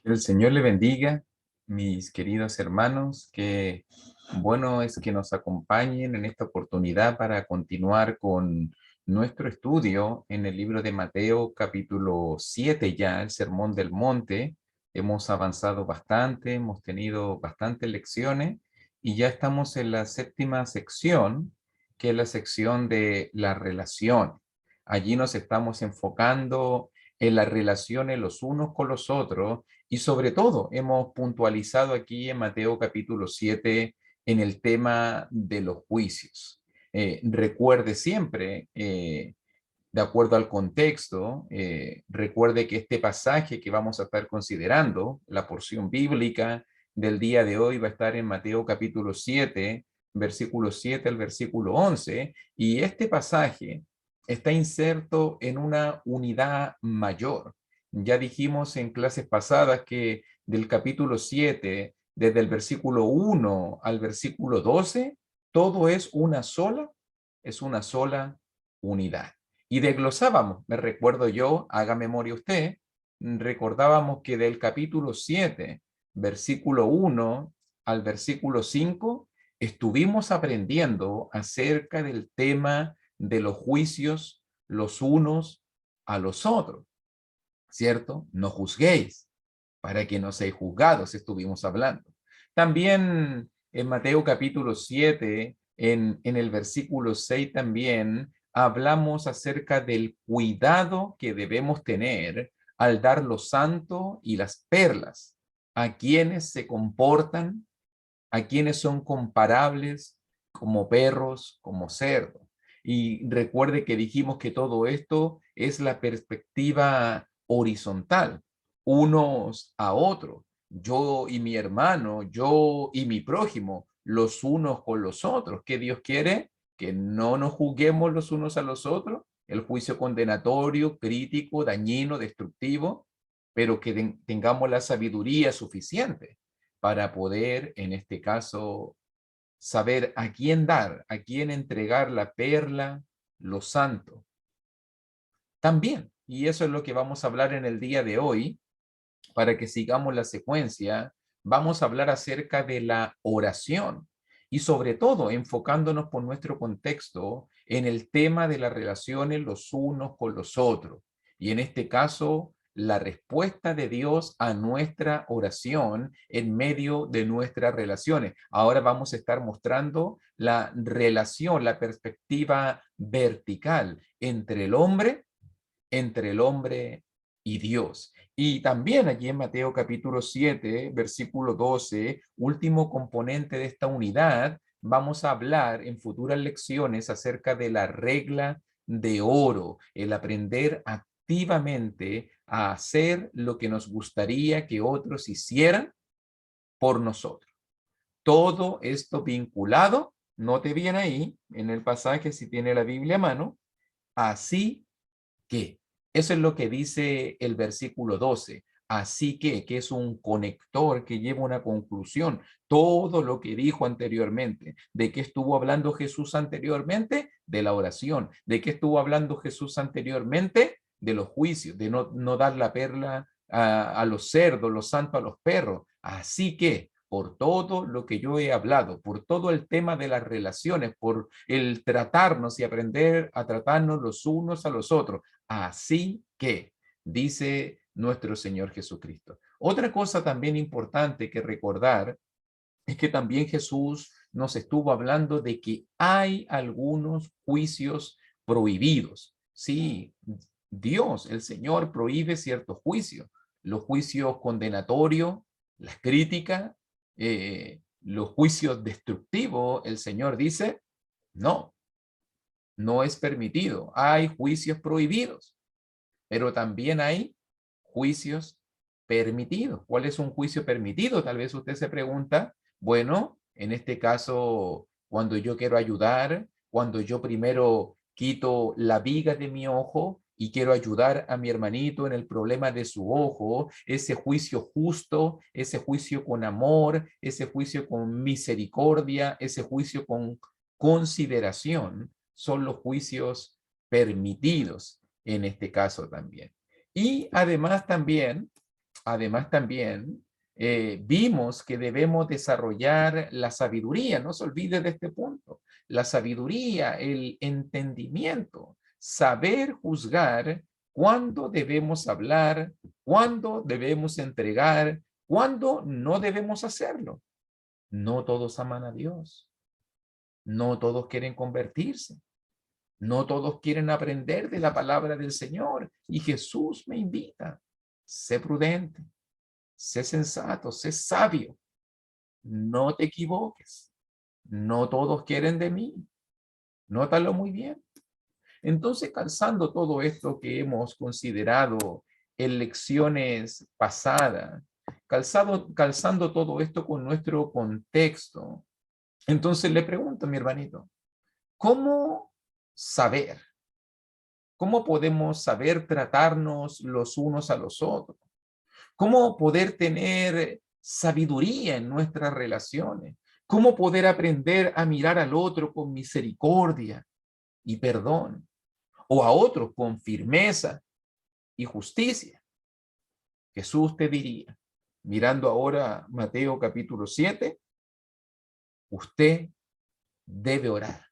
El Señor le bendiga, mis queridos hermanos, que bueno es que nos acompañen en esta oportunidad para continuar con nuestro estudio en el libro de Mateo, capítulo 7 ya, el Sermón del Monte. Hemos avanzado bastante, hemos tenido bastantes lecciones y ya estamos en la séptima sección, que es la sección de la relación. Allí nos estamos enfocando en las relaciones los unos con los otros y sobre todo, hemos puntualizado aquí en Mateo capítulo 7 en el tema de los juicios. Recuerde siempre, de acuerdo al contexto, recuerde que este pasaje que vamos a estar considerando, la porción bíblica del día de hoy va a estar en Mateo capítulo 7, versículo 7 al versículo 11, y este pasaje está inserto en una unidad mayor. Ya dijimos en clases pasadas que del capítulo 7, desde el versículo 1 al versículo 12, todo es una sola unidad. Y desglosábamos, me recuerdo yo, haga memoria usted, recordábamos que del capítulo 7, versículo 1 al versículo 5, estuvimos aprendiendo acerca del tema de los juicios los unos a los otros, ¿cierto? No juzguéis, para que no seáis juzgados, estuvimos hablando. También en Mateo capítulo 7, en el versículo 6 también, hablamos acerca del cuidado que debemos tener al dar lo santo y las perlas a quienes se comportan, a quienes son comparables como perros, como cerdos. Y recuerde que dijimos que todo esto es la perspectiva horizontal, unos a otros, yo y mi hermano, yo y mi prójimo, los unos con los otros. ¿Qué Dios quiere? Que no nos juzguemos los unos a los otros, el juicio condenatorio, crítico, dañino, destructivo, pero que tengamos la sabiduría suficiente para poder, en este caso, saber a quién dar, a quién entregar la perla, lo santo. También, y eso es lo que vamos a hablar en el día de hoy, para que sigamos la secuencia, vamos a hablar acerca de la oración y sobre todo enfocándonos por nuestro contexto en el tema de las relaciones los unos con los otros. Y en este caso, la respuesta de Dios a nuestra oración en medio de nuestras relaciones. Ahora vamos a estar mostrando la relación, la perspectiva vertical entre el hombre y Dios. Y también allí en Mateo capítulo 7, versículo 12, último componente de esta unidad, vamos a hablar en futuras lecciones acerca de la regla de oro, el aprender activamente a hacer lo que nos gustaría que otros hicieran por nosotros. Todo esto vinculado, note bien ahí en el pasaje si tiene la Biblia a mano, así que. Eso es lo que dice el versículo 12. Así que es un conector que lleva una conclusión. Todo lo que dijo anteriormente. ¿De qué estuvo hablando Jesús anteriormente? De la oración. ¿De qué estuvo hablando Jesús anteriormente? De los juicios, de no dar la perla a los cerdos, los santos a los perros. Así que por todo lo que yo he hablado, por todo el tema de las relaciones, por el tratarnos y aprender a tratarnos los unos a los otros. Así que, dice nuestro Señor Jesucristo. Otra cosa también importante que recordar es que también Jesús nos estuvo hablando de que hay algunos juicios prohibidos. Sí, Dios, el Señor, prohíbe ciertos juicios. Los juicios condenatorios, las críticas, los juicios destructivos, el Señor dice, no, no es permitido. Hay juicios prohibidos, pero también hay juicios permitidos. ¿Cuál es un juicio permitido? Tal vez usted se pregunta, bueno, en este caso, cuando yo quiero ayudar, cuando yo primero quito la viga de mi ojo y quiero ayudar a mi hermanito en el problema de su ojo, ese juicio justo, ese juicio con amor, ese juicio con misericordia, ese juicio con consideración, son los juicios permitidos en este caso también. Y además también Además también vimos que debemos desarrollar la sabiduría, no se olvide de este punto, la sabiduría, el entendimiento, saber juzgar cuándo debemos hablar, cuándo debemos entregar, cuándo no debemos hacerlo. No todos aman a Dios, no todos quieren convertirse, no todos quieren aprender de la palabra del Señor. Y Jesús me invita, sé prudente, sé sensato, sé sabio, no te equivoques. No todos quieren de mí. Nótalo muy bien. Entonces, calzando todo esto que hemos considerado en lecciones pasadas, calzando todo esto con nuestro contexto, entonces le pregunto a mi hermanito, ¿cómo saber? ¿Cómo podemos saber tratarnos los unos a los otros? ¿Cómo poder tener sabiduría en nuestras relaciones? ¿Cómo poder aprender a mirar al otro con misericordia y perdón? O a otros con firmeza y justicia. Jesús te diría, mirando ahora Mateo capítulo 7, usted debe orar.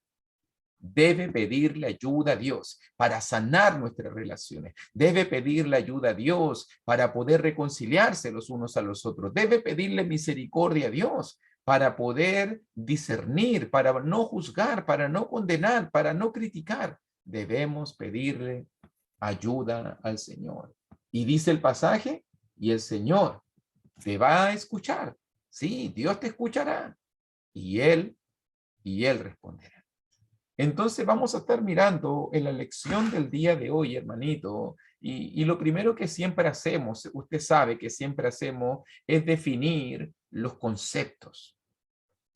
Debe pedirle ayuda a Dios para sanar nuestras relaciones. Debe pedirle ayuda a Dios para poder reconciliarse los unos a los otros. Debe pedirle misericordia a Dios para poder discernir, para no juzgar, para no condenar, para no criticar. Debemos pedirle ayuda al Señor. Y dice el pasaje, y el Señor te va a escuchar. Sí, Dios te escuchará. Y Él responderá. Entonces vamos a estar mirando en la lección del día de hoy, hermanito, y lo primero que siempre hacemos, usted sabe que siempre hacemos, es definir los conceptos.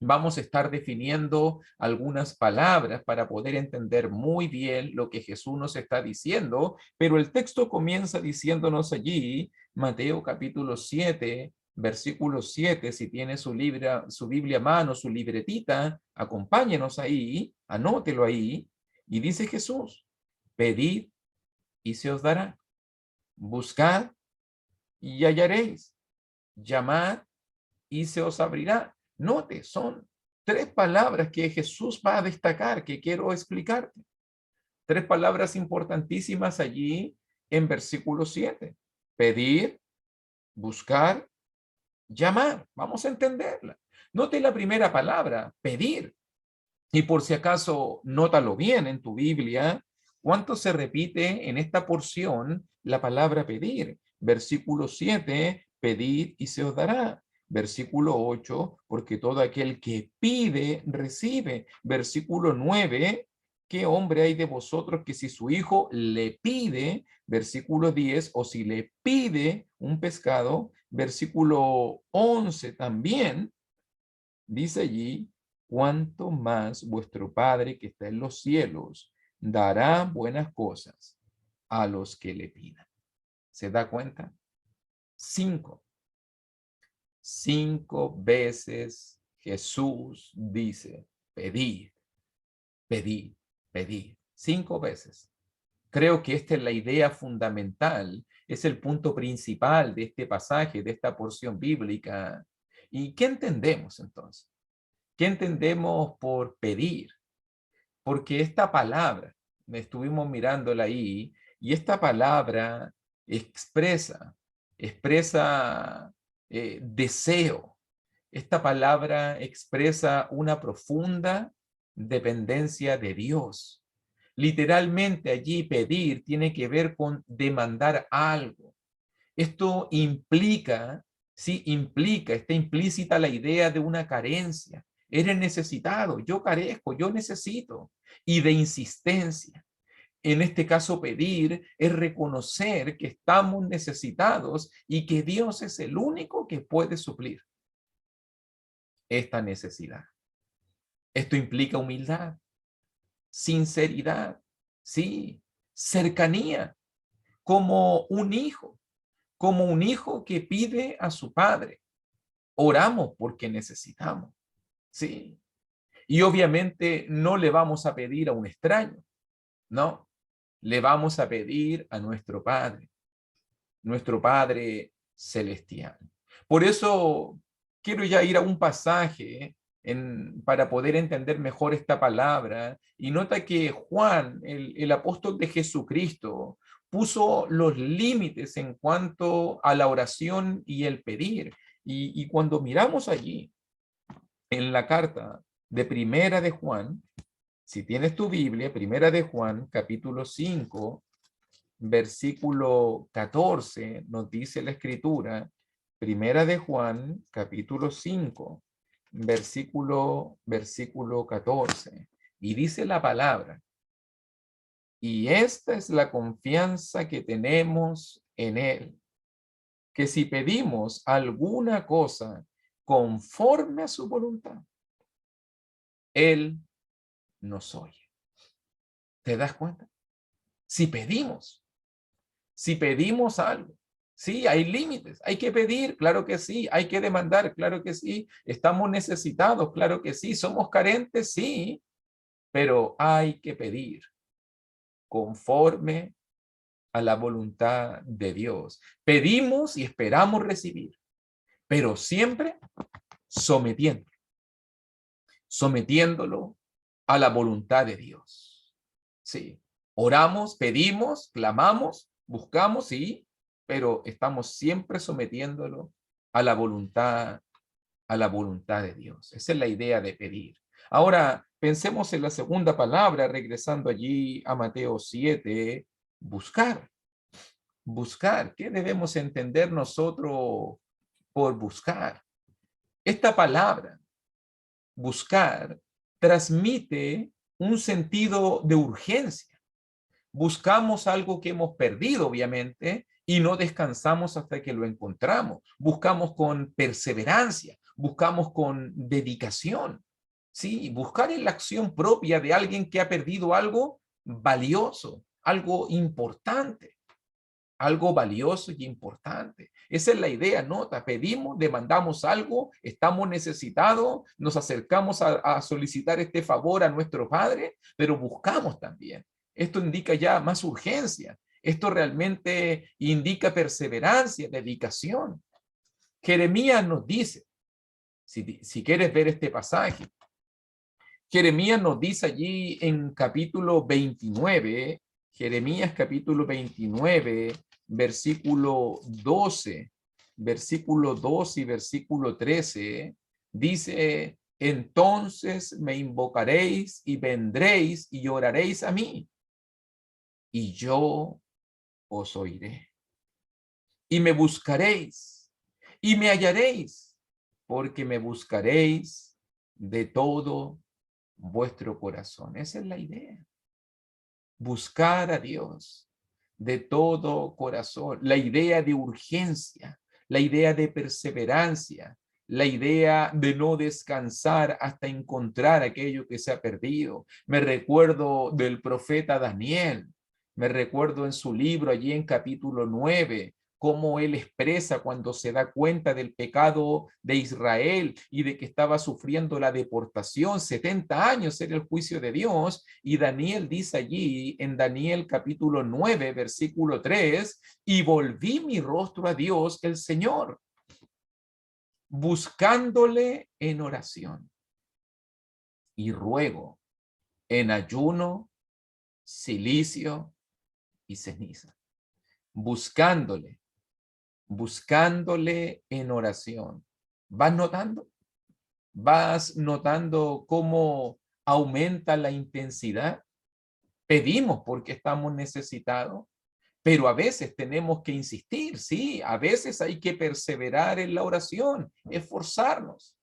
Vamos a estar definiendo algunas palabras para poder entender muy bien lo que Jesús nos está diciendo, pero el texto comienza diciéndonos allí, Mateo capítulo 7, versículo 7, si tiene su Biblia a mano, su libretita, acompáñenos ahí, anótelo ahí, y dice Jesús, pedid y se os dará, buscad y hallaréis, llamad y se os abrirá. Note, son tres palabras que Jesús va a destacar, que quiero explicarte. Tres palabras importantísimas allí en versículo 7. Pedir, buscar, llamar. Vamos a entenderla. Note la primera palabra, pedir. Y por si acaso, nótalo bien en tu Biblia, ¿cuánto se repite en esta porción la palabra pedir? Versículo 7, pedid y se os dará. Versículo 8, porque todo aquel que pide, recibe. Versículo 9, ¿qué hombre hay de vosotros que si su hijo le pide? Versículo 10, o si le pide un pescado. Versículo 11 también, dice allí, cuánto más vuestro Padre que está en los cielos dará buenas cosas a los que le pidan. ¿Se da cuenta? 5. 5 veces Jesús dice, pedid, pedid, pedid. 5 veces. Creo que esta es la idea fundamental, es el punto principal de este pasaje, de esta porción bíblica. ¿Y qué entendemos entonces? ¿Qué entendemos por pedir? Porque esta palabra, estuvimos mirándola ahí, y esta palabra expresa deseo. Esta palabra expresa una profunda dependencia de Dios. Literalmente allí pedir tiene que ver con demandar algo. Esto implica, sí, está implícita la idea de una carencia. Eres necesitado, yo carezco, yo necesito. Y de insistencia. En este caso, pedir es reconocer que estamos necesitados y que Dios es el único que puede suplir esta necesidad. Esto implica humildad, sinceridad, sí, cercanía, como un hijo que pide a su padre. Oramos porque necesitamos, sí. Y obviamente no le vamos a pedir a un extraño, no. Le vamos a pedir a nuestro Padre celestial. Por eso quiero ya ir a un pasaje para poder entender mejor esta palabra. Y nota que Juan, el apóstol de Jesucristo, puso los límites en cuanto a la oración y el pedir. Y cuando miramos allí en la carta de Primera de Juan, si tienes tu Biblia, Primera de Juan, capítulo 5, versículo 14, nos dice la Escritura, Primera de Juan, capítulo 5, versículo 14, y dice la palabra, y esta es la confianza que tenemos en Él, que si pedimos alguna cosa conforme a su voluntad, Él nos oye. ¿Te das cuenta? Si pedimos algo, sí, hay límites, hay que pedir, claro que sí, hay que demandar, claro que sí, estamos necesitados, claro que sí, somos carentes, sí, pero hay que pedir conforme a la voluntad de Dios. Pedimos y esperamos recibir, pero siempre sometiéndolo a la voluntad de Dios. Sí, oramos, pedimos, clamamos, buscamos, sí, pero estamos siempre sometiéndolo a la voluntad de Dios. Esa es la idea de pedir. Ahora, pensemos en la segunda palabra, regresando allí a Mateo 7, buscar. Buscar. ¿Qué debemos entender nosotros por buscar? Esta palabra, buscar, transmite un sentido de urgencia. Buscamos algo que hemos perdido, obviamente, y no descansamos hasta que lo encontramos. Buscamos con perseverancia, buscamos con dedicación. Sí, buscar es la acción propia de alguien que ha perdido algo valioso, algo importante, algo valioso y importante. Esa es la idea, nota, pedimos, demandamos algo, estamos necesitados, nos acercamos a solicitar este favor a nuestro Padre, pero buscamos también. Esto indica ya más urgencia. Esto realmente indica perseverancia, dedicación. Jeremías nos dice, si quieres ver este pasaje, Jeremías nos dice allí en capítulo 29, Jeremías capítulo 29, versículo 12 y versículo 13, dice, entonces me invocaréis y vendréis y oraréis a mí, y yo os oiré. Y me buscaréis y me hallaréis, porque me buscaréis de todo vuestro corazón. Esa es la idea. Buscar a Dios de todo corazón. La idea de urgencia, la idea de perseverancia, la idea de no descansar hasta encontrar aquello que se ha perdido. Me recuerdo del profeta Daniel. Me recuerdo en su libro allí en capítulo 9 cómo él expresa cuando se da cuenta del pecado de Israel y de que estaba sufriendo la deportación, 70 años era el juicio de Dios, y Daniel dice allí en Daniel capítulo 9, versículo 3, y volví mi rostro a Dios el Señor, buscándole en oración y ruego, en ayuno, cilicio y ceniza, buscándole en oración. ¿Vas notando? ¿Vas notando cómo aumenta la intensidad? Pedimos porque estamos necesitados, pero a veces tenemos que insistir, sí, a veces hay que perseverar en la oración, esforzarnos.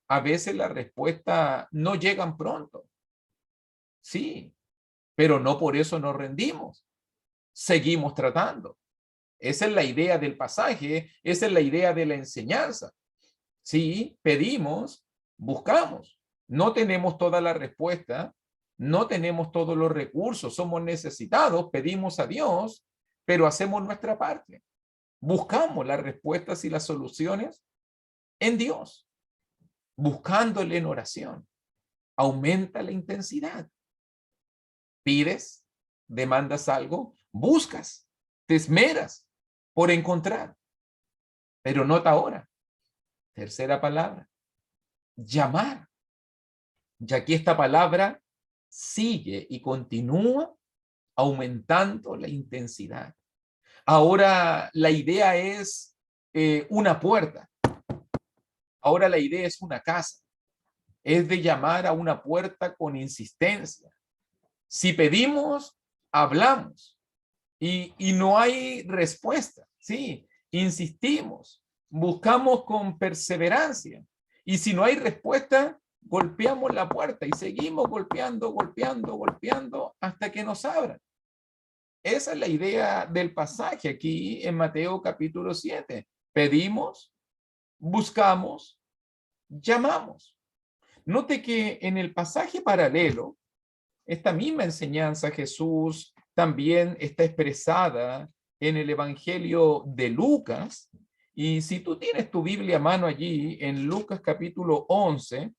A veces las respuestas no llegan pronto, sí, pero no por eso nos rendimos. Seguimos tratando. Esa es la idea del pasaje, esa es la idea de la enseñanza. Sí, pedimos, buscamos. No tenemos toda la respuesta, no tenemos todos los recursos, somos necesitados, pedimos a Dios, pero hacemos nuestra parte. Buscamos las respuestas y las soluciones en Dios, buscándole en oración. Aumenta la intensidad. Pides, demandas algo, buscas, te esmeras por encontrar. Pero nota ahora, tercera palabra, llamar. Y aquí esta palabra sigue y continúa aumentando la intensidad. Ahora la idea es una puerta. Ahora la idea es una casa. Es de llamar a una puerta con insistencia. Si pedimos, hablamos y no hay respuesta. Sí, insistimos, buscamos con perseverancia. Y si no hay respuesta, golpeamos la puerta y seguimos golpeando, golpeando, golpeando hasta que nos abran. Esa es la idea del pasaje aquí en Mateo capítulo 7. Pedimos, buscamos, llamamos. Note que en el pasaje paralelo, esta misma enseñanza Jesús también está expresada en el Evangelio de Lucas. Y si tú tienes tu Biblia a mano allí en Lucas capítulo 11,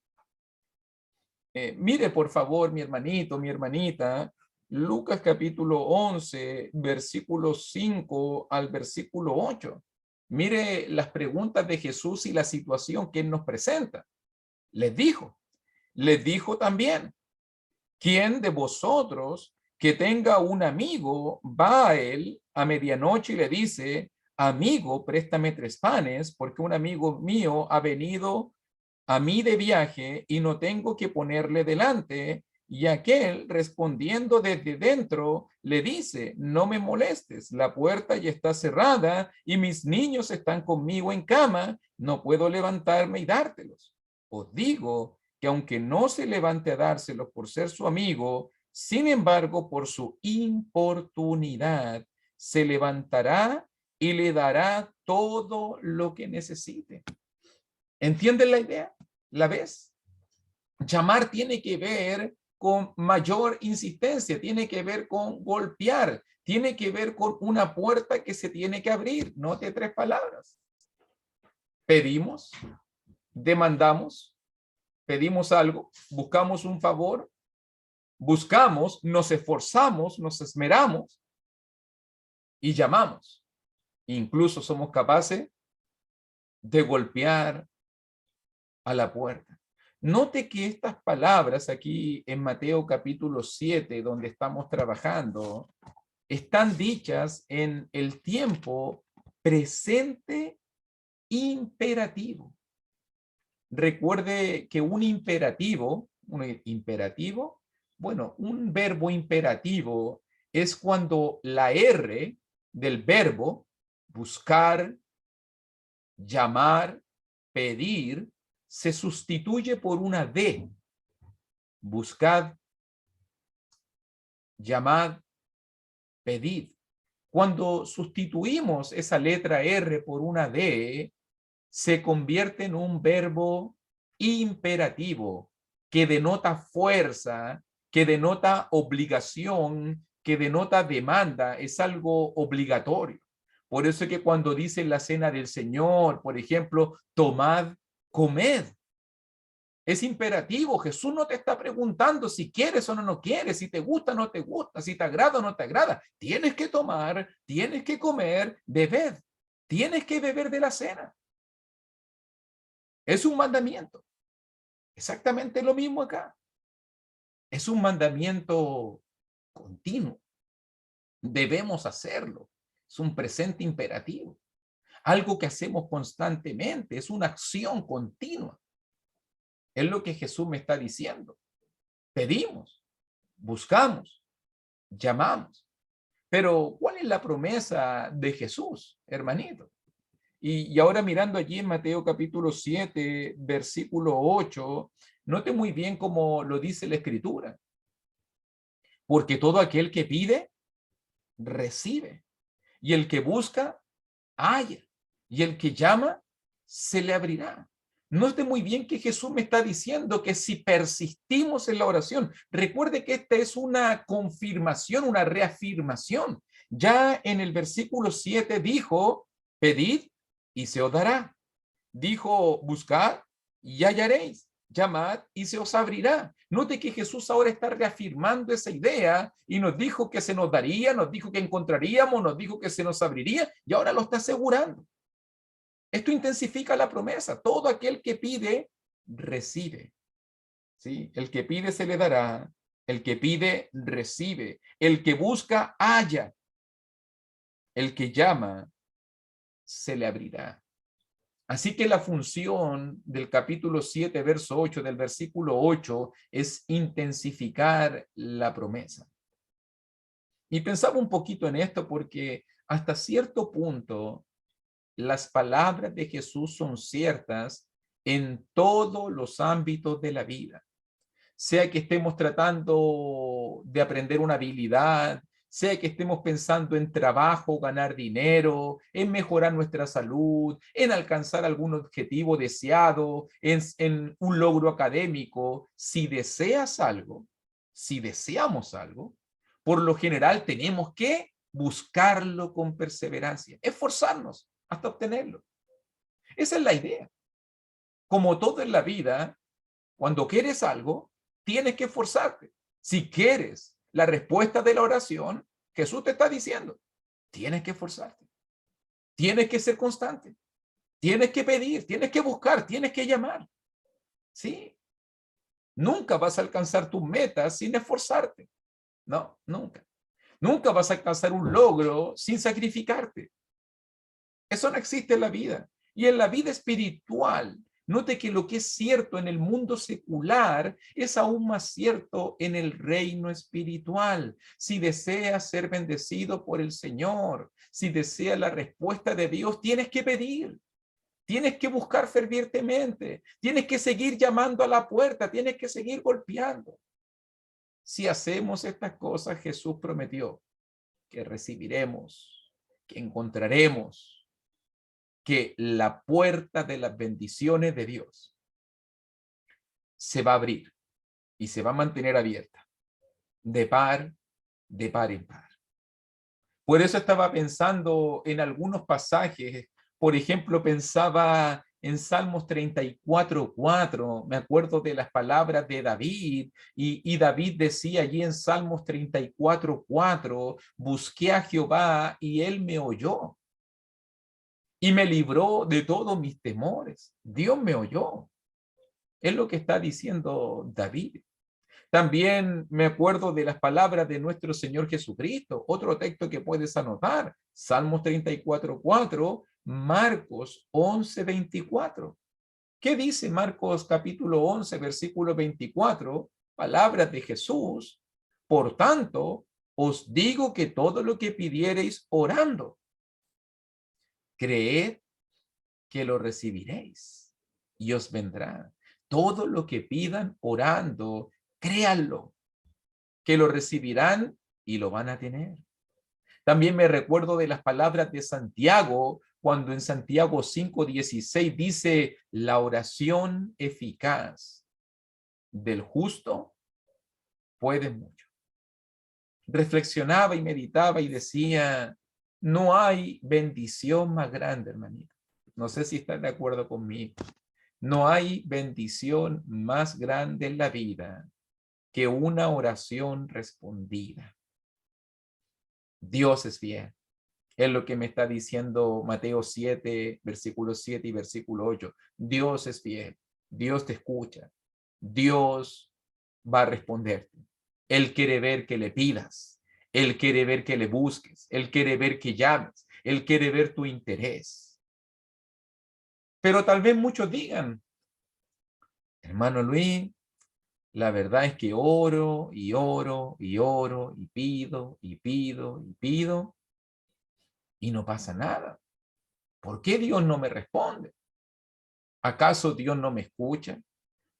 mire por favor mi hermanito, mi hermanita, Lucas capítulo 11, versículo 5 al versículo 8. Mire las preguntas de Jesús y la situación que él nos presenta. Les dijo también, ¿quién de vosotros que tenga un amigo va a él a medianoche y le dice, amigo, préstame 3 panes, porque un amigo mío ha venido a mí de viaje y no tengo que ponerle delante? Y aquel, respondiendo desde dentro, le dice, no me molestes, la puerta ya está cerrada y mis niños están conmigo en cama, no puedo levantarme y dártelos. Os digo que aunque no se levante a dárselos por ser su amigo, sin embargo, por su importunidad, se levantará y le dará todo lo que necesite. ¿Entienden la idea? ¿La ves? Llamar tiene que ver con mayor insistencia, tiene que ver con golpear, tiene que ver con una puerta que se tiene que abrir. Note 3 palabras. Pedimos, demandamos, pedimos algo, buscamos un favor, buscamos, nos esforzamos, nos esmeramos y llamamos. Incluso somos capaces de golpear a la puerta. Note que estas palabras aquí en Mateo capítulo 7, donde estamos trabajando, están dichas en el tiempo presente imperativo. Recuerde que un imperativo, bueno, un verbo imperativo es cuando la R del verbo buscar, llamar, pedir, se sustituye por una D. Buscad, llamad, pedid. Cuando sustituimos esa letra R por una D, se convierte en un verbo imperativo que denota fuerza, que denota obligación, que denota demanda, es algo obligatorio. Por eso es que cuando dice la cena del Señor, por ejemplo, tomad, comed, es imperativo. Jesús no te está preguntando si quieres o no quieres, si te gusta o no te gusta, si te agrada o no te agrada. Tienes que tomar, tienes que comer, beber, tienes que beber de la cena. Es un mandamiento. Exactamente lo mismo acá. Es un mandamiento continuo. Debemos hacerlo. Es un presente imperativo. Algo que hacemos constantemente. Es una acción continua. Es lo que Jesús me está diciendo. Pedimos, buscamos, llamamos. Pero, ¿cuál es la promesa de Jesús, hermanito? Y ahora mirando allí en Mateo capítulo 7, versículo 8, note muy bien cómo lo dice la Escritura. Porque todo aquel que pide, recibe. Y el que busca, halla. Y el que llama, se le abrirá. Note muy bien que Jesús me está diciendo que si persistimos en la oración, recuerde que esta es una confirmación, una reafirmación. Ya en el versículo 7 dijo, pedid y se os dará. Dijo, buscad y hallaréis. Llamad y se os abrirá. Note que Jesús ahora está reafirmando esa idea y nos dijo que se nos daría, nos dijo que encontraríamos, nos dijo que se nos abriría y ahora lo está asegurando. Esto intensifica la promesa. Todo aquel que pide, recibe. ¿Sí? El que pide se le dará. El que pide, recibe. El que busca, halla. El que llama, se le abrirá. Así que la función del capítulo 7, verso 8, del versículo 8, es intensificar la promesa. Y pensaba un poquito en esto porque hasta cierto punto las palabras de Jesús son ciertas en todos los ámbitos de la vida. Sea que estemos tratando de aprender una habilidad, sea que estemos pensando en trabajo, ganar dinero, en mejorar nuestra salud, en alcanzar algún objetivo deseado, en un logro académico. Si deseas algo, si deseamos algo, por lo general tenemos que buscarlo con perseverancia, esforzarnos hasta obtenerlo. Esa es la idea. Como todo en la vida, cuando quieres algo, tienes que esforzarte. Si quieres la respuesta de la oración, Jesús te está diciendo, tienes que esforzarte, tienes que ser constante, tienes que pedir, tienes que buscar, tienes que llamar. ¿Sí? Nunca vas a alcanzar tus metas sin esforzarte. No, nunca. Nunca vas a alcanzar un logro sin sacrificarte. Eso no existe en la vida. Y en la vida espiritual, note que lo que es cierto en el mundo secular es aún más cierto en el reino espiritual. Si deseas ser bendecido por el Señor, si deseas la respuesta de Dios, tienes que pedir. Tienes que buscar fervientemente. Tienes que seguir llamando a la puerta. Tienes que seguir golpeando. Si hacemos estas cosas, Jesús prometió que recibiremos, que encontraremos, que la puerta de las bendiciones de Dios se va a abrir y se va a mantener abierta de par en par. Por eso estaba pensando en algunos pasajes. Por ejemplo, pensaba en Salmos 34:4. Me acuerdo de las palabras de David, y David decía allí en Salmos 34:4, busqué a Jehová y él me oyó y me libró de todos mis temores. Dios me oyó. Es lo que está diciendo David. También me acuerdo de las palabras de nuestro Señor Jesucristo. Otro texto que puedes anotar, Salmos 34:4, Marcos 11:24. ¿Qué dice Marcos capítulo 11, versículo 24? Palabras de Jesús. Por tanto, os digo que todo lo que pidiereis orando, creed que lo recibiréis y os vendrá. Todo lo que pidan orando, créanlo, que lo recibirán y lo van a tener. También me recuerdo de las palabras de Santiago, cuando en Santiago 5:16 dice, la oración eficaz del justo puede mucho. Reflexionaba y meditaba y decía, no hay bendición más grande, hermanito. No sé si están de acuerdo conmigo. No hay bendición más grande en la vida que una oración respondida. Dios es fiel. Es lo que me está diciendo Mateo 7, versículo 7 y versículo 8. Dios es fiel. Dios te escucha. Dios va a responderte. Él quiere ver que le pidas. Él quiere ver que le busques. Él quiere ver que llames. Él quiere ver tu interés. Pero tal vez muchos digan, hermano Luis, la verdad es que oro y oro y oro y pido y pido y pido y no pasa nada. ¿Por qué Dios no me responde? ¿Acaso Dios no me escucha?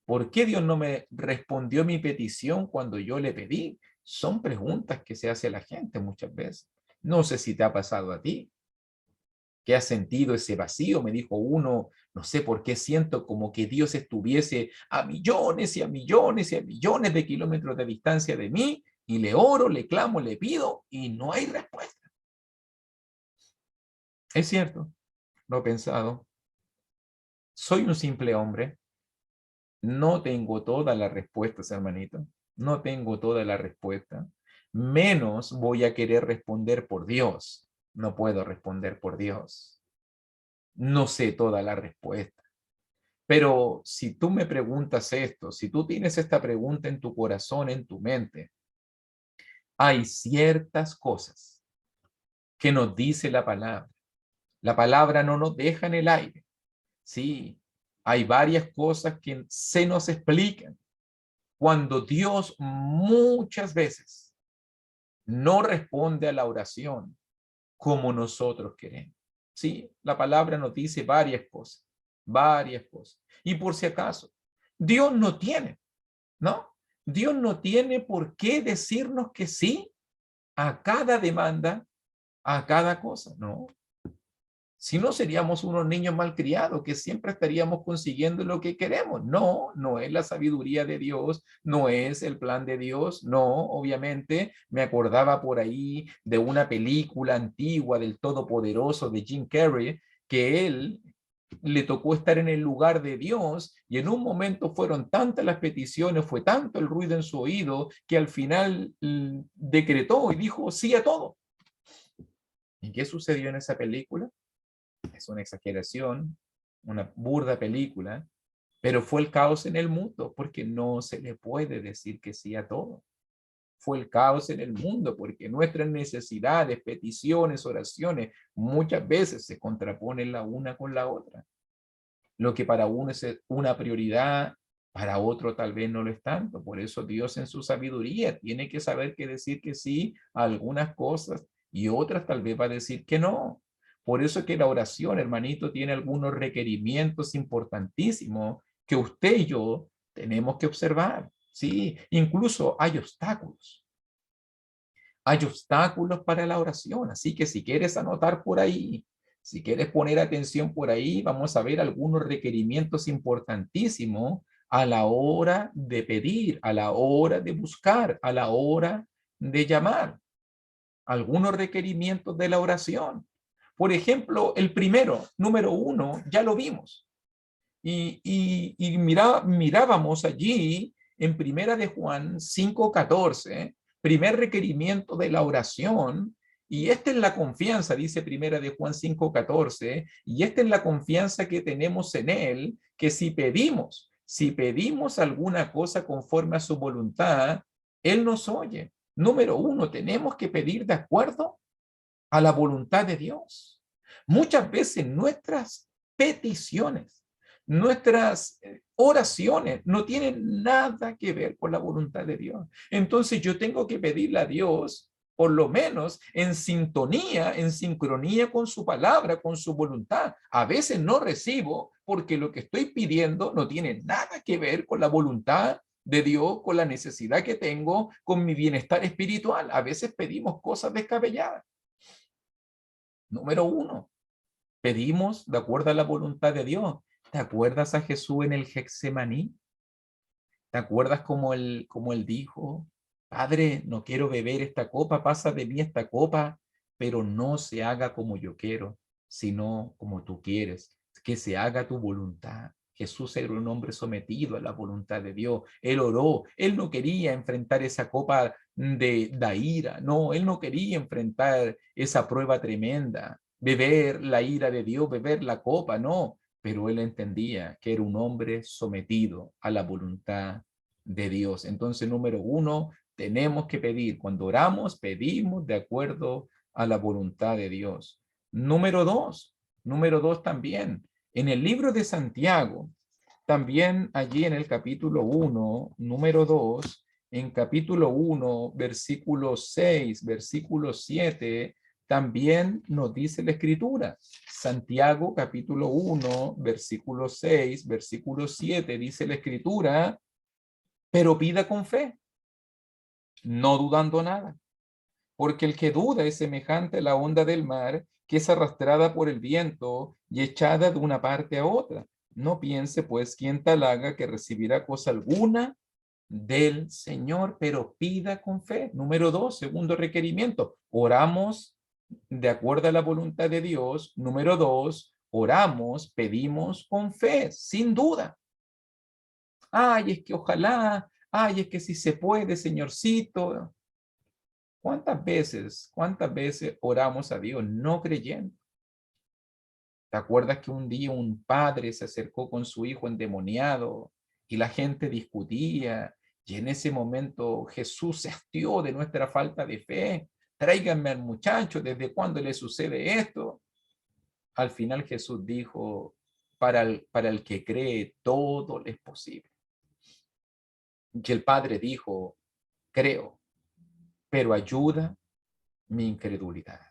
¿Por qué Dios no me respondió mi petición cuando yo le pedí? Son preguntas que se hace la gente muchas veces. No sé si te ha pasado a ti, que has sentido ese vacío. Me dijo uno, no sé por qué siento como que Dios estuviese a millones y a millones y a millones de kilómetros de distancia de mí, y le oro, le clamo, le pido y no hay respuesta. Es cierto, lo he pensado. Soy un simple hombre. No tengo todas las respuestas, hermanito. No tengo todas las respuestas. Menos voy a querer responder por Dios. No puedo responder por Dios. no sé toda la respuesta. Pero si tú me preguntas esto, si tú tienes esta pregunta en tu corazón, en tu mente, hay ciertas cosas que nos dice la palabra. La palabra no nos deja en el aire. Sí, hay varias cosas que se nos explican cuando Dios muchas veces no responde a la oración como nosotros queremos. Sí, la palabra nos dice varias cosas, varias cosas. Y por si acaso, Dios no tiene, ¿no? Dios no tiene por qué decirnos que sí a cada demanda, a cada cosa, ¿no? Si no, seríamos unos niños malcriados que siempre estaríamos consiguiendo lo que queremos. No, no es la sabiduría de Dios, no es el plan de Dios, no, obviamente. Me acordaba por ahí de una película antigua del Todopoderoso de Jim Carrey, que él le tocó estar en el lugar de Dios y en un momento fueron tantas las peticiones, fue tanto el ruido en su oído que al final decretó y dijo sí a todo. ¿Y qué sucedió en esa película? Es una exageración, una burda película, pero fue el caos en el mundo porque no se le puede decir que sí a todo. Fue el caos en el mundo porque nuestras necesidades, peticiones, oraciones muchas veces se contraponen la una con la otra. Lo que para uno es una prioridad, para otro tal vez no lo es tanto. Por eso Dios en su sabiduría tiene que saber que decir que sí a algunas cosas y otras tal vez va a decir que no. Por eso es que la oración, hermanito, tiene algunos requerimientos importantísimos que usted y yo tenemos que observar. Sí, incluso hay obstáculos. Hay obstáculos para la oración, así que si quieres anotar por ahí, si quieres poner atención por ahí, vamos a ver algunos requerimientos importantísimos a la hora de pedir, a la hora de buscar, a la hora de llamar. Algunos requerimientos de la oración. Por ejemplo, el primero, número uno, ya lo vimos. Y mirábamos allí en Primera de Juan 5:14, primer requerimiento de la oración, y esta es la confianza, dice Primera de Juan 5:14, y esta es la confianza que tenemos en Él, que si pedimos alguna cosa conforme a su voluntad, Él nos oye. Número uno, tenemos que pedir de acuerdo a la voluntad de Dios. Muchas veces nuestras peticiones, nuestras oraciones no tienen nada que ver con la voluntad de Dios. Entonces yo tengo que pedirle a Dios, por lo menos en sintonía, en sincronía con su palabra, con su voluntad. A veces no recibo porque lo que estoy pidiendo no tiene nada que ver con la voluntad de Dios, con la necesidad que tengo, con mi bienestar espiritual. A veces pedimos cosas descabelladas. Número uno, pedimos de acuerdo a la voluntad de Dios. ¿Te acuerdas a Jesús en el Getsemaní? ¿Te acuerdas como él dijo, Padre, no quiero beber esta copa, pasa de mí esta copa, pero no se haga como yo quiero, sino como tú quieres, que se haga tu voluntad? Jesús era un hombre sometido a la voluntad de Dios. Él oró, él no quería enfrentar esa copa de ira, no, él no quería enfrentar esa prueba tremenda, beber la ira de Dios, beber la copa, no, pero él entendía que era un hombre sometido a la voluntad de Dios. Entonces, número uno, tenemos que pedir. Cuando oramos, pedimos de acuerdo a la voluntad de Dios. Número dos también, en el libro de Santiago, también allí en el capítulo 1, número 2, en capítulo 1, versículo 6, versículo 7, también nos dice la escritura. Santiago capítulo 1, versículo 6, versículo 7, dice la escritura, pero pida con fe, no dudando nada, porque el que duda es semejante a la onda del mar, que es arrastrada por el viento y echada de una parte a otra. No piense, pues, quien tal haga que recibirá cosa alguna del Señor, pero pida con fe. Número dos, segundo requerimiento, oramos de acuerdo a la voluntad de Dios. Número dos, oramos, pedimos con fe, sin duda. Ay, es que ojalá, ay, es que si se puede, Señorcito. Cuántas veces oramos a Dios no creyendo? ¿Te acuerdas que un día un padre se acercó con su hijo endemoniado y la gente discutía? Y en ese momento Jesús se hastió de nuestra falta de fe. Tráiganme al muchacho, ¿desde cuándo le sucede esto? Al final Jesús dijo, para el que cree, todo le es posible. Y el padre dijo, creo, pero ayuda mi incredulidad.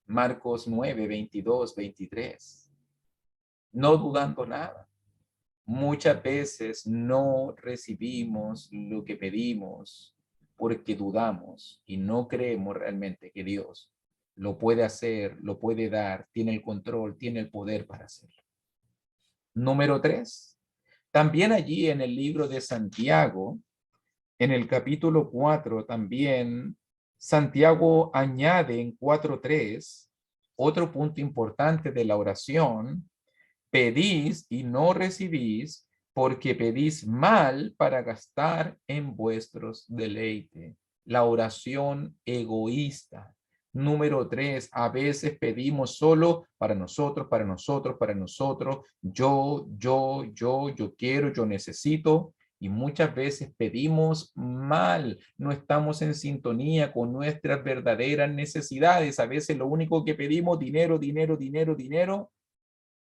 Marcos 9, 22, 23. No dudando nada. Muchas veces no recibimos lo que pedimos porque dudamos y no creemos realmente que Dios lo puede hacer, lo puede dar, tiene el control, tiene el poder para hacerlo. Número 3. También allí en el libro de Santiago, en el capítulo 4, también Santiago añade en 4:3 otro punto importante de la oración: pedís y no recibís, porque pedís mal para gastar en vuestros deleites. La oración egoísta. Número 3, a veces pedimos solo para nosotros, para nosotros, para nosotros. Yo quiero, yo necesito. Y muchas veces pedimos mal, no estamos en sintonía con nuestras verdaderas necesidades. A veces lo único que pedimos, dinero, dinero, dinero, dinero.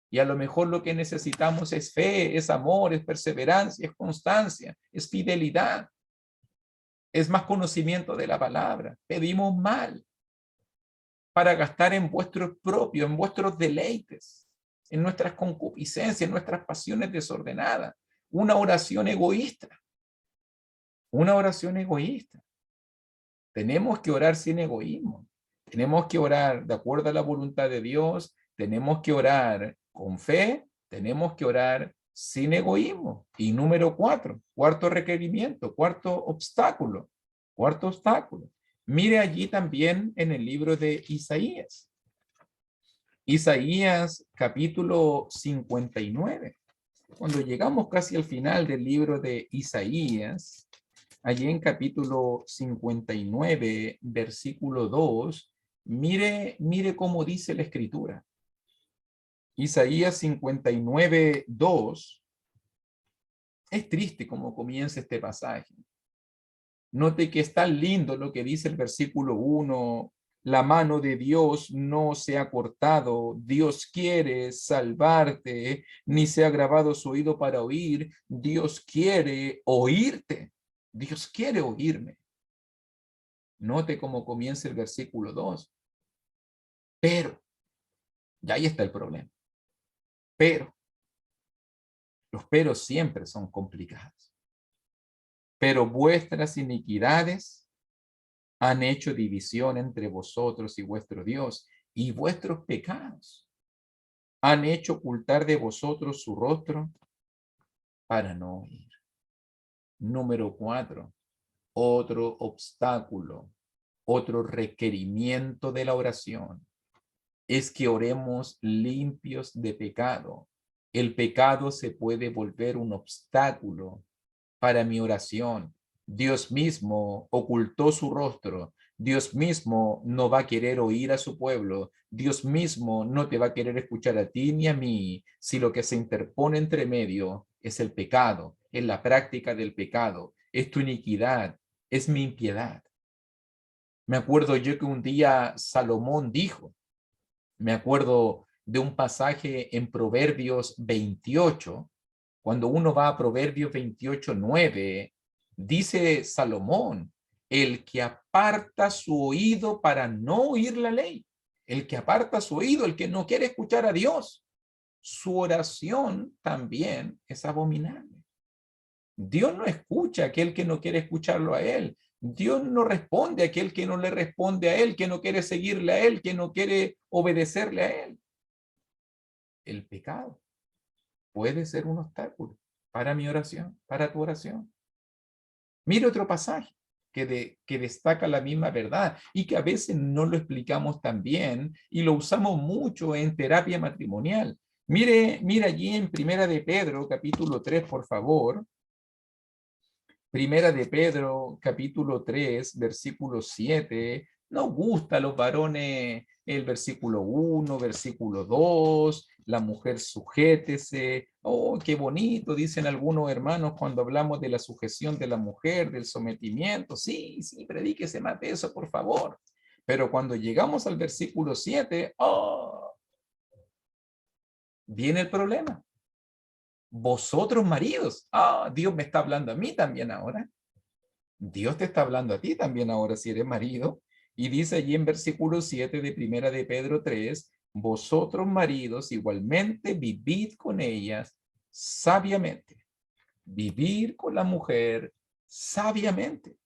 Y a lo mejor lo que necesitamos es fe, es amor, es perseverancia, es constancia, es fidelidad, es más conocimiento de la palabra. Pedimos mal para gastar en vuestros propios, en vuestros deleites, en nuestras concupiscencias, en nuestras pasiones desordenadas. Una oración egoísta. Una oración egoísta. Tenemos que orar sin egoísmo. Tenemos que orar de acuerdo a la voluntad de Dios. Tenemos que orar con fe. Tenemos que orar sin egoísmo. Y número 4, cuarto requerimiento, cuarto obstáculo. Cuarto obstáculo. Mire allí también en el libro de Isaías. Isaías capítulo 59. Cuando llegamos casi al final del libro de Isaías, allí en capítulo 59, versículo 2, mire cómo dice la escritura. Isaías 59, 2. Es triste cómo comienza este pasaje. Note que es tan lindo lo que dice el versículo 1. La mano de Dios no se ha cortado. Dios quiere salvarte, ni se ha grabado su oído para oír. Dios quiere oírte. Dios quiere oírme. Note cómo comienza el versículo 2. Pero, y ahí está el problema. Pero, los peros siempre son complicados. Pero vuestras iniquidades han hecho división entre vosotros y vuestro Dios, y vuestros pecados han hecho ocultar de vosotros su rostro para no oír. Número 4, otro obstáculo, otro requerimiento de la oración es que oremos limpios de pecado. El pecado se puede volver un obstáculo para mi oración. Dios mismo ocultó su rostro. Dios mismo no va a querer oír a su pueblo. Dios mismo no te va a querer escuchar a ti ni a mí si lo que se interpone entre medio es el pecado, es la práctica del pecado, es tu iniquidad, es mi impiedad. Me acuerdo yo que un día Salomón dijo, me acuerdo de un pasaje en Proverbios 28, cuando uno va a Proverbios 28:9, dice Salomón, el que aparta su oído para no oír la ley, el que aparta su oído, el que no quiere escuchar a Dios, su oración también es abominable. Dios no escucha a aquel que no quiere escucharlo a él. Dios no responde a aquel que no le responde a él, que no quiere seguirle a él, que no quiere obedecerle a él. El pecado puede ser un obstáculo para mi oración, para tu oración. Mire otro pasaje que destaca la misma verdad y que a veces no lo explicamos tan bien y lo usamos mucho en terapia matrimonial. Mire allí en Primera de Pedro, capítulo 3, por favor. Primera de Pedro, capítulo 3, versículo 7. Nos gusta a los varones el versículo 1, versículo 2, la mujer sujétese. Oh, qué bonito, dicen algunos hermanos cuando hablamos de la sujeción de la mujer, del sometimiento. Sí, sí, predíquese más de eso, por favor. Pero cuando llegamos al versículo 7, oh, viene el problema. Vosotros maridos, Dios me está hablando a mí también ahora. Dios te está hablando a ti también ahora si eres marido. Y dice allí en versículo 7 de Primera de Pedro 3, vosotros maridos igualmente vivid con ellas sabiamente. Vivir con la mujer sabiamente,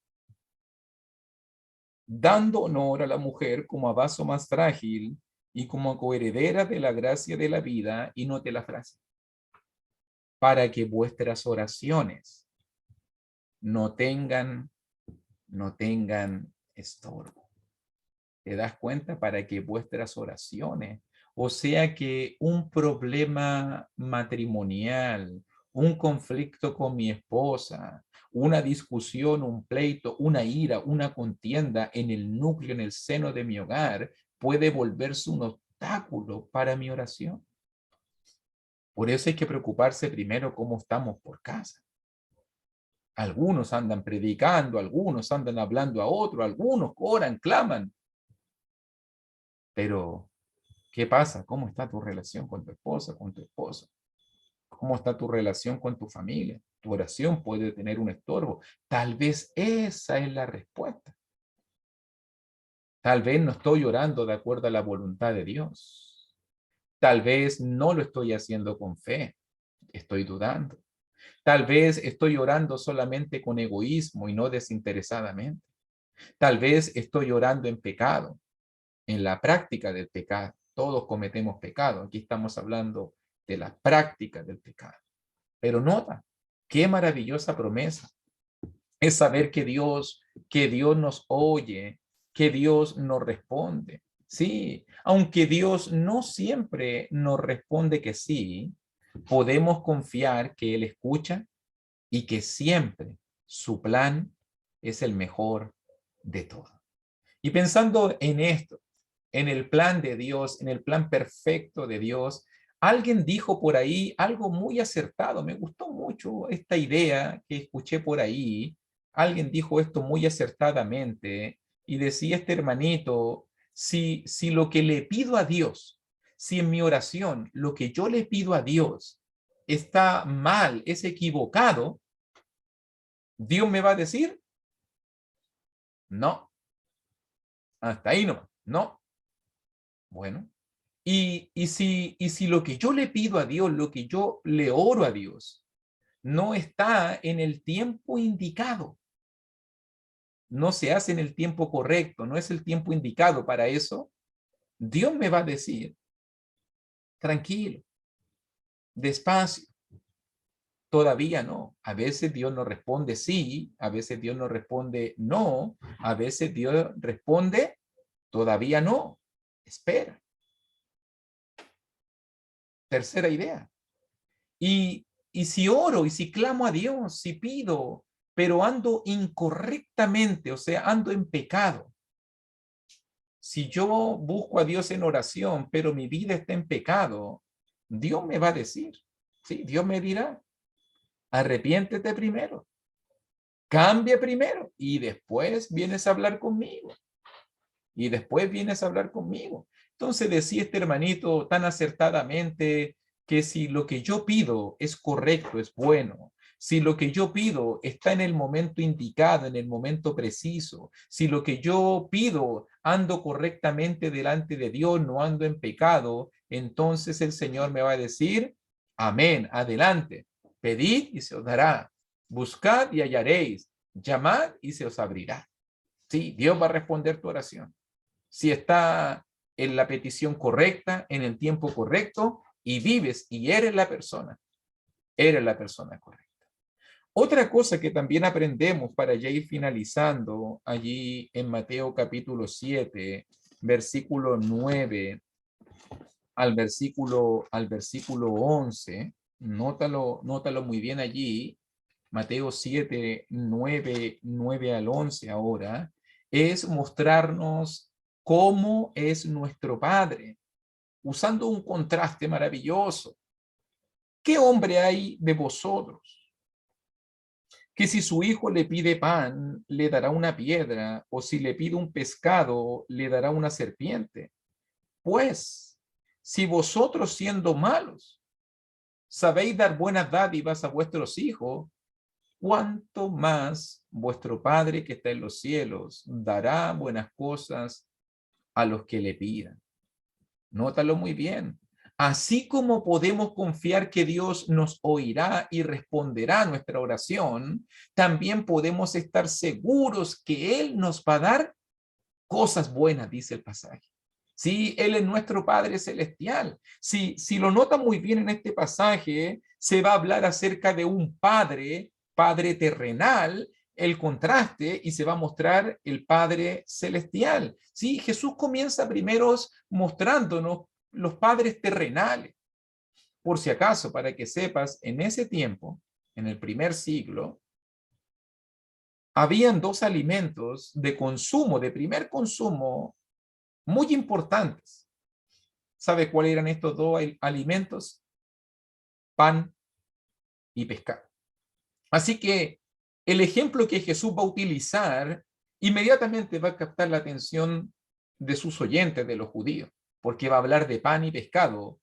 dando honor a la mujer como a vaso más frágil y como coheredera de la gracia de la vida, y note la frase, para que vuestras oraciones no tengan estorbo. ¿Te das cuenta? Para que vuestras oraciones, o sea que un problema matrimonial, un conflicto con mi esposa, una discusión, un pleito, una ira, una contienda en el núcleo, en el seno de mi hogar, puede volverse un obstáculo para mi oración. Por eso hay que preocuparse primero cómo estamos por casa. Algunos andan predicando, algunos andan hablando a otro, algunos oran, claman. Pero, ¿qué pasa? ¿Cómo está tu relación con tu esposa, con tu esposo? ¿Cómo está tu relación con tu familia? Tu oración puede tener un estorbo. Tal vez esa es la respuesta. Tal vez no estoy orando de acuerdo a la voluntad de Dios. Tal vez no lo estoy haciendo con fe. Estoy dudando. Tal vez estoy orando solamente con egoísmo y no desinteresadamente. Tal vez estoy orando en pecado, en la práctica del pecado. Todos cometemos pecado. Aquí estamos hablando de la práctica del pecado. Pero nota, qué maravillosa promesa es saber que Dios nos oye, que Dios nos responde. Sí, aunque Dios no siempre nos responde que sí, podemos confiar que Él escucha y que siempre su plan es el mejor de todo. Y pensando en esto, en el plan de Dios, en el plan perfecto de Dios, alguien dijo por ahí algo muy acertado. Me gustó mucho esta idea que escuché por ahí. Alguien dijo esto muy acertadamente y decía este hermanito, si lo que le pido a Dios, si en mi oración lo que yo le pido a Dios está mal, es equivocado, Dios me va a decir, no, hasta ahí no, no. Bueno, y si lo que yo le pido a Dios, lo que yo le oro a Dios, no está en el tiempo indicado, no se hace en el tiempo correcto, no es el tiempo indicado para eso, Dios me va a decir, tranquilo, despacio, todavía no. A veces Dios nos responde sí, a veces Dios nos responde no, a veces Dios responde todavía no, espera. Tercera idea. Y si oro y si clamo a Dios, si pido, pero ando incorrectamente, o sea, ando en pecado. Si yo busco a Dios en oración, pero mi vida está en pecado, Dios me va a decir, ¿sí? Dios me dirá, arrepiéntete primero, cambia primero y después vienes a hablar conmigo. Y después vienes a hablar conmigo. Entonces decía este hermanito tan acertadamente que si lo que yo pido es correcto, es bueno, si lo que yo pido está en el momento indicado, en el momento preciso, si lo que yo pido ando correctamente delante de Dios, no ando en pecado, entonces el Señor me va a decir, amén, adelante, pedid y se os dará, buscad y hallaréis, llamad y se os abrirá. Sí, Dios va a responder tu oración si está en la petición correcta, en el tiempo correcto, y vives y eres la persona correcta. Otra cosa que también aprendemos para ya ir finalizando allí en Mateo capítulo 7, versículo 9 al versículo 11, nótalo muy bien allí, Mateo 7, 9 al 11 ahora, es mostrarnos cómo es nuestro Padre, usando un contraste maravilloso. ¿Qué hombre hay de vosotros que si su hijo le pide pan, le dará una piedra, o si le pide un pescado, le dará una serpiente? Pues, si vosotros siendo malos sabéis dar buenas dádivas a vuestros hijos, ¿cuánto más vuestro Padre que está en los cielos dará buenas cosas a los que le pidan? Nótalo muy bien. Así como podemos confiar que Dios nos oirá y responderá a nuestra oración, también podemos estar seguros que Él nos va a dar cosas buenas, dice el pasaje. Sí, Él es nuestro Padre Celestial. Si lo nota muy bien en este pasaje, se va a hablar acerca de un Padre, Padre terrenal, el contraste, y se va a mostrar el Padre Celestial. Sí, Jesús comienza primero mostrándonos los padres terrenales. Por si acaso, para que sepas, en ese tiempo, en el primer siglo, habían dos alimentos de consumo, de primer consumo, muy importantes. ¿Sabe cuáles eran estos dos alimentos? Pan y pescado. Así que el ejemplo que Jesús va a utilizar inmediatamente va a captar la atención de sus oyentes, de los judíos, porque va a hablar de pan y pescado,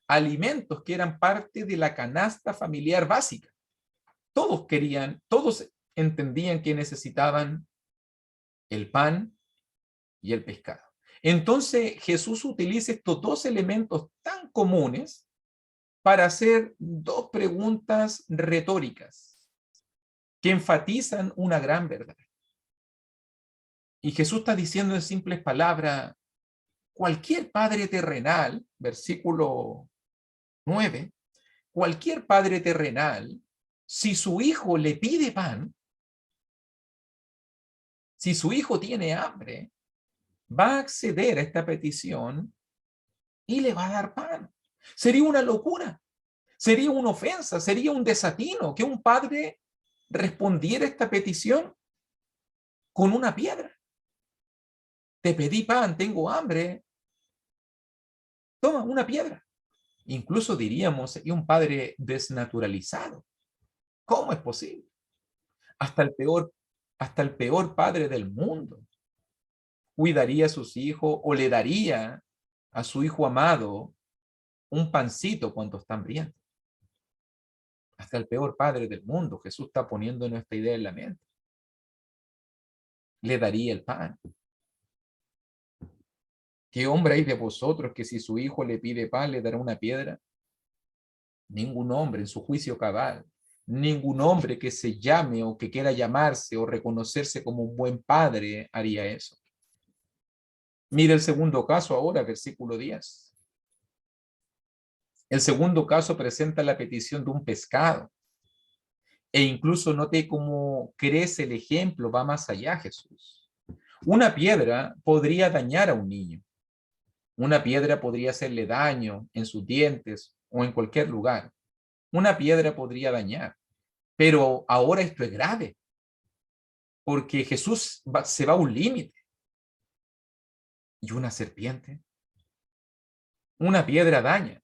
alimentos que eran parte de la canasta familiar básica. Todos querían, todos entendían que necesitaban el pan y el pescado. Entonces Jesús utiliza estos dos elementos tan comunes para hacer dos preguntas retóricas que enfatizan una gran verdad. Y Jesús está diciendo en simples palabras, cualquier padre terrenal, versículo 9, cualquier padre terrenal, si su hijo le pide pan, si su hijo tiene hambre, va a acceder a esta petición y le va a dar pan. Sería una locura, sería una ofensa, sería un desatino que un padre respondiera a esta petición con una piedra. Te pedí pan, tengo hambre, toma una piedra. Incluso diríamos, sería un padre desnaturalizado. ¿Cómo es posible? Hasta hasta el peor padre del mundo cuidaría a sus hijos o le daría a su hijo amado un pancito cuando está hambriento. Hasta el peor padre del mundo, Jesús está poniendo nuestra idea en la mente. Le daría el pan. ¿Qué hombre hay de vosotros que si su hijo le pide pan le dará una piedra? Ningún hombre en su juicio cabal, ningún hombre que se llame o que quiera llamarse o reconocerse como un buen padre haría eso. Mire el segundo caso ahora, versículo 10. El segundo caso presenta la petición de un pescado. E incluso note cómo crece el ejemplo, va más allá Jesús. Una piedra podría dañar a un niño. Una piedra podría hacerle daño en sus dientes o en cualquier lugar. Una piedra podría dañar. Pero ahora esto es grave, porque Jesús se va a un límite. ¿Y una serpiente? Una piedra daña,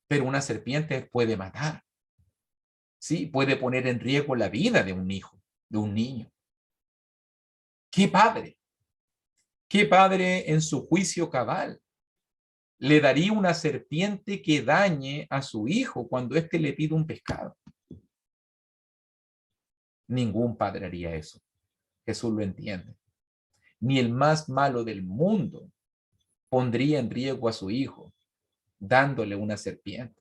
pero una serpiente puede matar. Sí, puede poner en riesgo la vida de un hijo, de un niño. ¿Qué padre? ¿Qué padre en su juicio cabal le daría una serpiente que dañe a su hijo cuando éste le pide un pescado? Ningún padre haría eso. Jesús lo entiende. Ni el más malo del mundo pondría en riesgo a su hijo dándole una serpiente.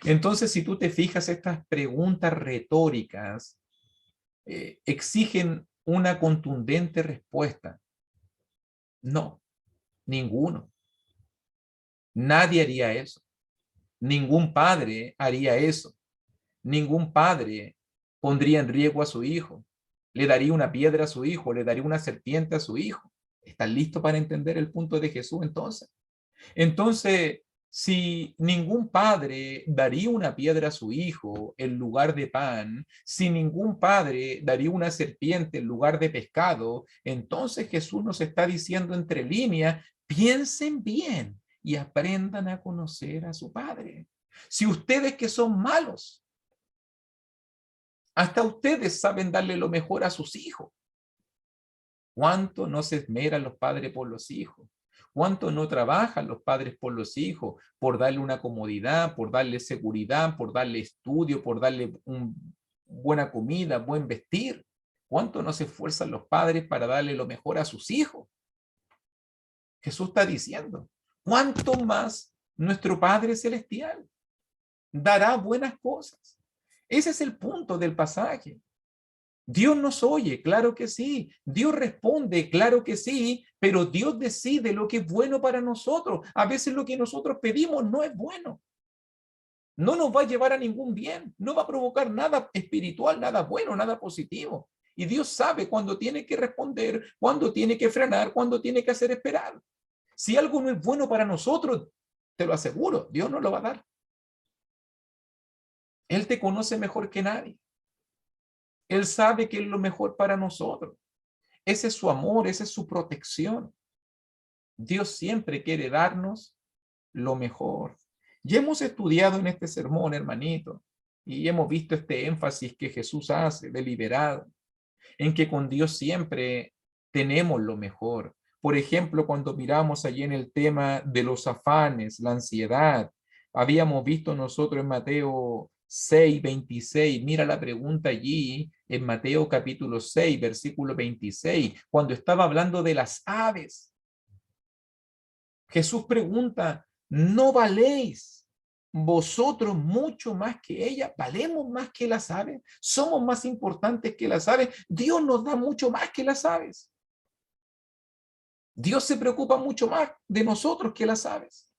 Entonces, si tú te fijas, estas preguntas retóricas exigen una contundente respuesta. No, ninguno. Nadie haría eso. Ningún padre haría eso. Ningún padre pondría en riesgo a su hijo. Le daría una piedra a su hijo, le daría una serpiente a su hijo. ¿Están listos para entender el punto de Jesús entonces? Entonces, Si ningún padre daría una piedra a su hijo en lugar de pan, si ningún padre daría una serpiente en lugar de pescado, entonces Jesús nos está diciendo entre líneas, piensen bien y aprendan a conocer a su Padre. Si ustedes que son malos, hasta ustedes saben darle lo mejor a sus hijos, ¿cuánto no se esmeran los padres por los hijos? ¿Cuánto no trabajan los padres por los hijos? Por darle una comodidad, por darle seguridad, por darle estudio, por darle buena comida, buen vestir. ¿Cuánto no se esfuerzan los padres para darle lo mejor a sus hijos? Jesús está diciendo, ¿cuánto más nuestro Padre Celestial dará buenas cosas? Ese es el punto del pasaje. Dios nos oye, claro que sí. Dios responde, claro que sí, pero Dios decide lo que es bueno para nosotros. A veces lo que nosotros pedimos no es bueno. No nos va a llevar a ningún bien. No va a provocar nada espiritual, nada bueno, nada positivo. Y Dios sabe cuándo tiene que responder, cuándo tiene que frenar, cuándo tiene que hacer esperar. Si algo no es bueno para nosotros, te lo aseguro, Dios no lo va a dar. Él te conoce mejor que nadie. Él sabe que es lo mejor para nosotros. Ese es su amor, esa es su protección. Dios siempre quiere darnos lo mejor. Ya hemos estudiado en este sermón, hermanito, y hemos visto este énfasis que Jesús hace, deliberado, en que con Dios siempre tenemos lo mejor. Por ejemplo, cuando miramos allí en el tema de los afanes, la ansiedad, habíamos visto nosotros en Mateo 6:26, mira la pregunta allí en Mateo capítulo 6, versículo 26, cuando estaba hablando de las aves. Jesús pregunta, ¿no valéis vosotros mucho más que ella? ¿Valemos más que las aves? ¿Somos más importantes que las aves? Dios nos da mucho más que las aves. Dios se preocupa mucho más de nosotros que las aves.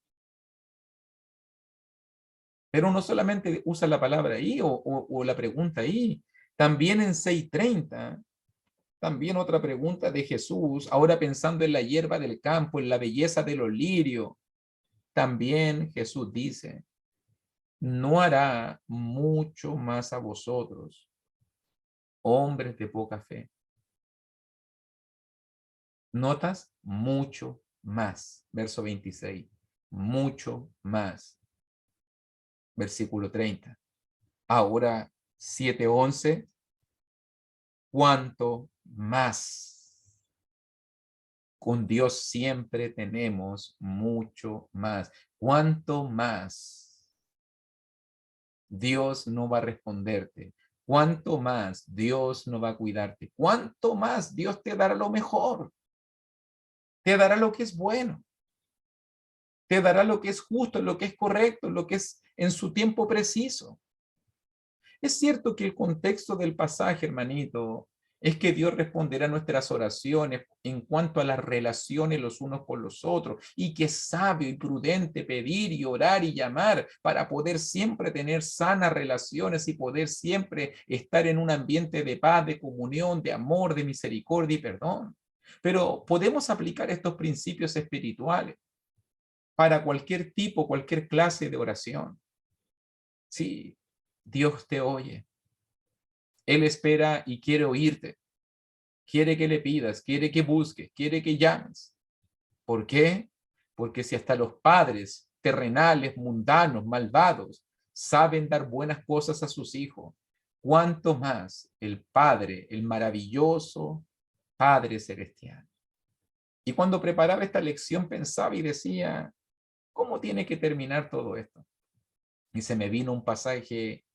Pero no solamente usa la palabra ahí o la pregunta ahí, también en 6:30, también otra pregunta de Jesús, ahora pensando en la hierba del campo, en la belleza de los lirios, también Jesús dice, ¿no hará mucho más a vosotros, hombres de poca fe? ¿Notas? Mucho más. Verso 26. Mucho más. Versículo 30. Ahora 7:11. ¿Cuánto más? Con Dios siempre tenemos mucho más. ¿Cuánto más? Dios no va a responderte. ¿Cuánto más Dios no va a cuidarte? ¿Cuánto más Dios te dará lo mejor? Te dará lo que es bueno. Te dará lo que es justo, lo que es correcto, lo que es en su tiempo preciso. Es cierto que el contexto del pasaje, hermanito, es que Dios responderá a nuestras oraciones en cuanto a las relaciones los unos con los otros y que es sabio y prudente pedir y orar y llamar para poder siempre tener sanas relaciones y poder siempre estar en un ambiente de paz, de comunión, de amor, de misericordia y perdón. Pero podemos aplicar estos principios espirituales para cualquier tipo, cualquier clase de oración. Sí, Dios te oye. Él espera y quiere oírte. Quiere que le pidas, quiere que busques, quiere que llames. ¿Por qué? Porque si hasta los padres terrenales, mundanos, malvados, saben dar buenas cosas a sus hijos, ¿cuánto más el Padre, el maravilloso Padre Celestial? Y cuando preparaba esta lección pensaba y decía, ¿cómo tiene que terminar todo esto? Y se me vino un pasaje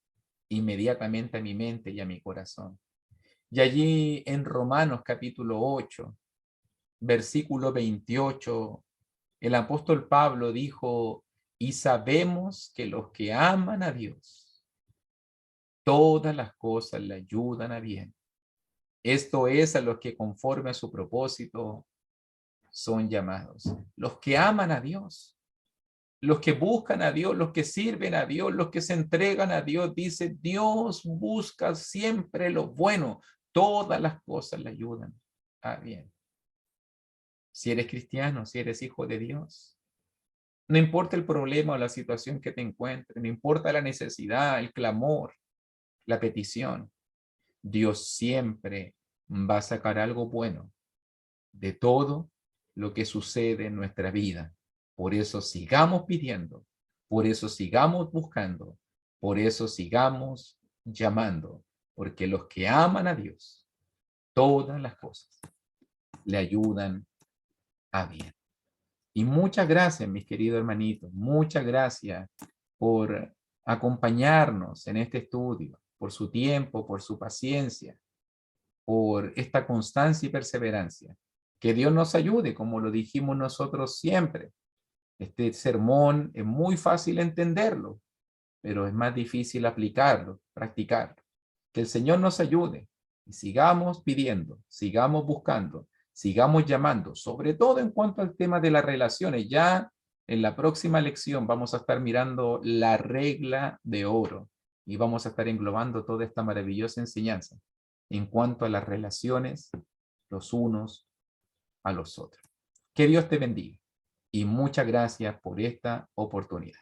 inmediatamente a mi mente y a mi corazón. Y allí en Romanos capítulo 8, versículo 28, el apóstol Pablo dijo, y sabemos que los que aman a Dios, todas las cosas le ayudan a bien. Esto es a los que conforme a su propósito son llamados. Los que aman a Dios, los que buscan a Dios, los que sirven a Dios, los que se entregan a Dios, dice, Dios busca siempre lo bueno. Todas las cosas le ayudan a bien. Si eres cristiano, si eres hijo de Dios, No importa el problema o la situación que te encuentres, no importa la necesidad, el clamor, la petición, Dios siempre va a sacar algo bueno de todo lo que sucede en nuestra vida. Por eso sigamos pidiendo, por eso sigamos buscando, por eso sigamos llamando, porque los que aman a Dios, todas las cosas le ayudan a bien. Y muchas gracias, mis queridos hermanitos, muchas gracias por acompañarnos en este estudio, por su tiempo, por su paciencia, por esta constancia y perseverancia. Que Dios nos ayude, como lo dijimos nosotros siempre. Este sermón es muy fácil entenderlo, pero es más difícil aplicarlo, practicarlo. Que el Señor nos ayude y sigamos pidiendo, sigamos buscando, sigamos llamando, sobre todo en cuanto al tema de las relaciones. Ya en la próxima lección vamos a estar mirando la regla de oro y vamos a estar englobando toda esta maravillosa enseñanza en cuanto a las relaciones los unos a los otros. Que Dios te bendiga y muchas gracias por esta oportunidad.